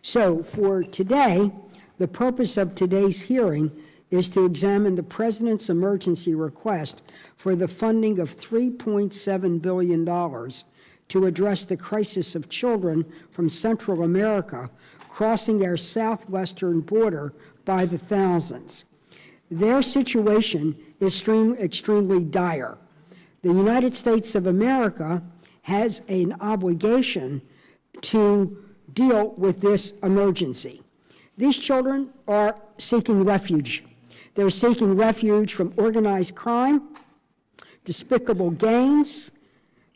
So for today, the purpose of today's hearing is to examine the President's emergency request for the funding of $3.7 billion to address the crisis of children from Central America crossing our southwestern border by the thousands. Their situation is extremely dire. The United States of America has an obligation to deal with this emergency. These children are seeking refuge. They're seeking refuge from organized crime, despicable gangs,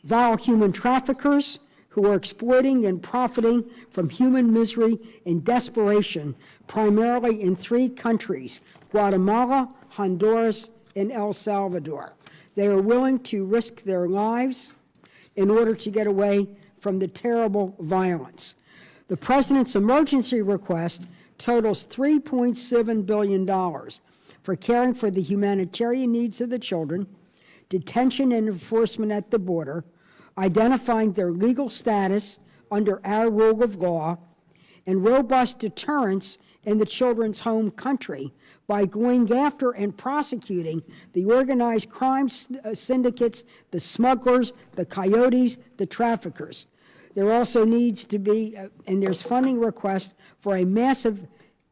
vile human traffickers who are exploiting and profiting from human misery and desperation, primarily in 3 countries, Guatemala, Honduras, and El Salvador. They are willing to risk their lives in order to get away from the terrible violence. The President's emergency request totals $3.7 billion for caring for the humanitarian needs of the children, detention and enforcement at the border, identifying their legal status under our rule of law, and robust deterrence in the children's home country by going after and prosecuting the organized crime syndicates, the smugglers, the coyotes, the traffickers. There also needs to be, and there's funding requests for a massive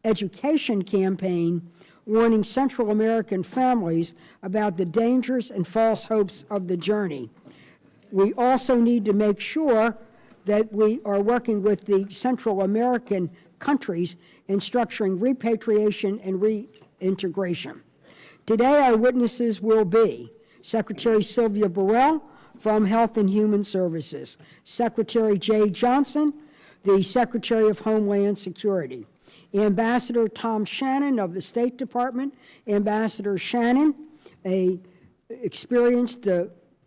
education campaign warning Central American families about the dangers and false hopes of the journey. We also need to make sure that we are working with the Central American countries in structuring repatriation and reintegration. Today, our witnesses will be Secretary Sylvia Burrell from Health and Human Services, Secretary Jay Johnson, the Secretary of Homeland Security, Ambassador Tom Shannon of the State Department, Ambassador Shannon, a experienced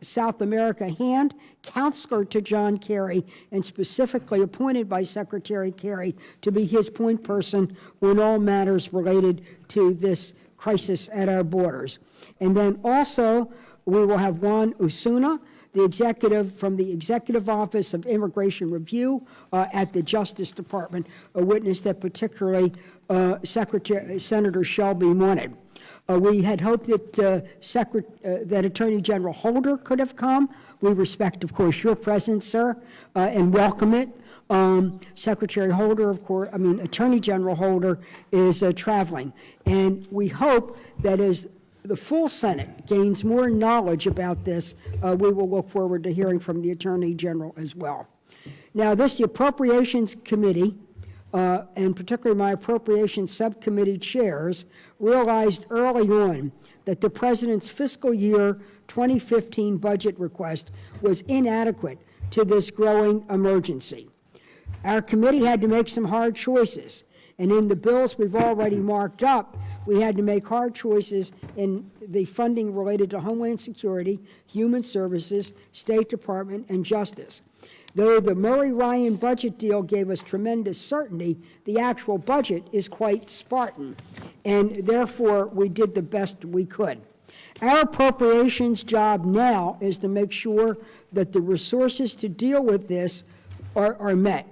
South America hand, counselor to John Kerry, and specifically appointed by Secretary Kerry to be his point person on all matters related to this crisis at our borders. And then also, we will have Juan Osuna, the executive from the Executive Office of Immigration Review at the Justice Department, a witness that particularly Senator Shelby wanted. We had hoped that that Attorney General Holder could have come. We respect, of course, your presence, sir, and welcome it. Secretary Holder, of course, Attorney General Holder is traveling. And we hope that as the full Senate gains more knowledge about this, we will look forward to hearing from the Attorney General as well. Now, the Appropriations Committee, and particularly my Appropriations Subcommittee chairs, realized early on that the President's fiscal year 2015 budget request was inadequate to this growing emergency. Our committee had to make some hard choices, and in the bills we've already marked up, we had to make hard choices in the funding related to Homeland Security, Human Services, State Department, and Justice. Though the Murray-Ryan budget deal gave us tremendous certainty, the actual budget is quite Spartan, and therefore we did the best we could. Our appropriations job now is to make sure that the resources to deal with this are met.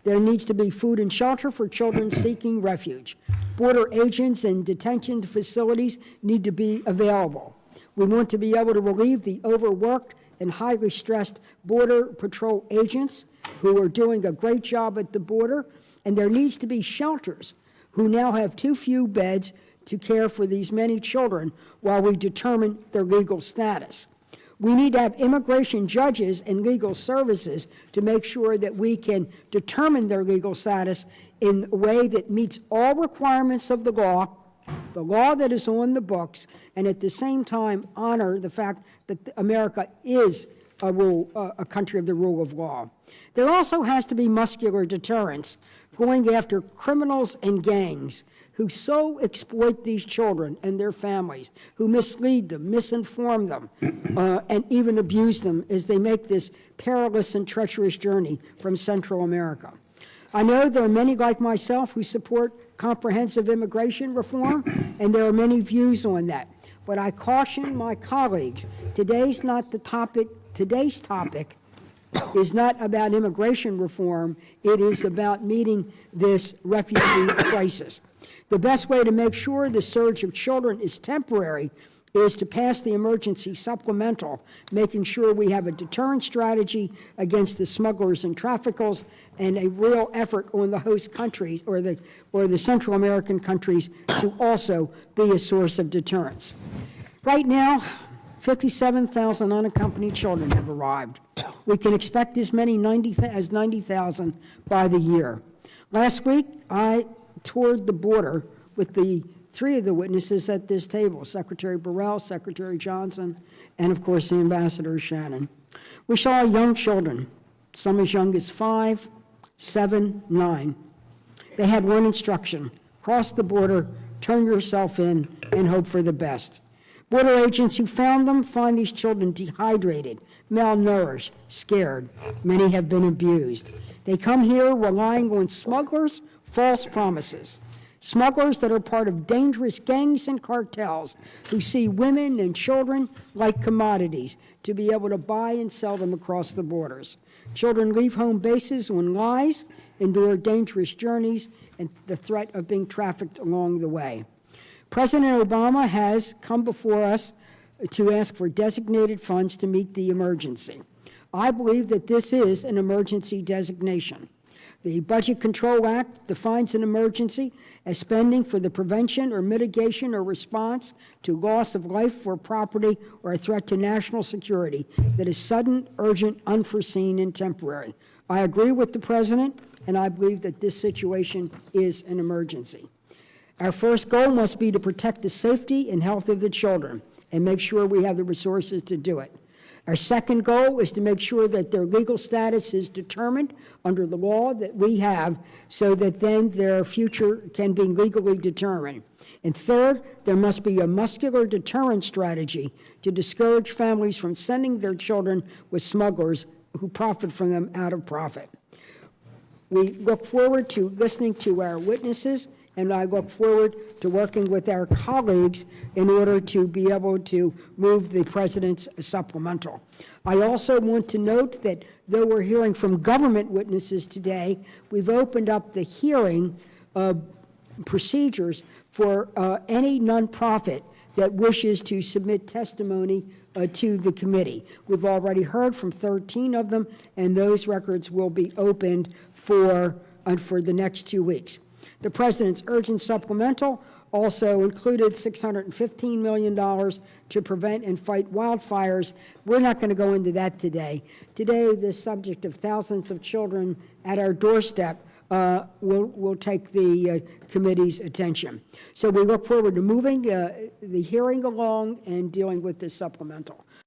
There needs to be food and shelter for children seeking refuge. Border agents and detention facilities need to be available. We want to be able to relieve the overworked and highly stressed Border Patrol agents who are doing a great job at the border, and there needs to be shelters who now have too few beds to care for these many children while we determine their legal status. We need to have immigration judges and legal services to make sure that we can determine their legal status in a way that meets all requirements of the law that is on the books, and at the same time honor the fact that America is a country of the rule of law. There also has to be muscular deterrence, going after criminals and gangs who so exploit these children and their families, who mislead them, misinform them, and even abuse them as they make this perilous and treacherous journey from Central America. I know there are many like myself who support comprehensive immigration reform, and there are many views on that. But I caution my colleagues, today's topic is not about immigration reform. It is about meeting this refugee crisis. The best way to make sure the surge of children is temporary is to pass the emergency supplemental, making sure we have a deterrent strategy against the smugglers and traffickers, and a real effort on the host countries or the Central American countries to also be a source of deterrence. Right now, 57,000 unaccompanied children have arrived. We can expect as many as 90,000 by the year. Last week, I toured the border with the three of the witnesses at this table, Secretary Burrell, Secretary Johnson, and of course the Ambassador Shannon. We saw young children, some as young as 5, 7, 9. They had one instruction: cross the border, turn yourself in, and hope for the best. Border agents who found them find these children dehydrated, malnourished, scared. Many have been abused. They come here relying on smugglers' false promises. Smugglers that are part of dangerous gangs and cartels who see women and children like commodities to be able to buy and sell them across the borders. Children leave home bases on lies, endure dangerous journeys, and the threat of being trafficked along the way. President Obama has come before us to ask for designated funds to meet the emergency. I believe that this is an emergency designation. The Budget Control Act defines an emergency as spending for the prevention or mitigation or response to loss of life or property or a threat to national security that is sudden, urgent, unforeseen, and temporary. I agree with the President, and I believe that this situation is an emergency. Our first goal must be to protect the safety and health of the children and make sure we have the resources to do it. Our second goal is to make sure that their legal status is determined under the law that we have so that then their future can be legally determined. And third, there must be a muscular deterrent strategy to discourage families from sending their children with smugglers who profit from them out of profit. We look forward to listening to our witnesses, and I look forward to working with our colleagues in order to be able to move the President's supplemental. I also want to note that though we're hearing from government witnesses today, we've opened up the hearing procedures for any nonprofit that wishes to submit testimony to the committee. We've already heard from 13 of them, and those records will be opened for the next 2 weeks. The President's urgent supplemental also included $615 million to prevent and fight wildfires. We're not going to go into that today. Today, the subject of thousands of children at our doorstep will take the committee's attention. So we look forward to moving the hearing along and dealing with this supplemental.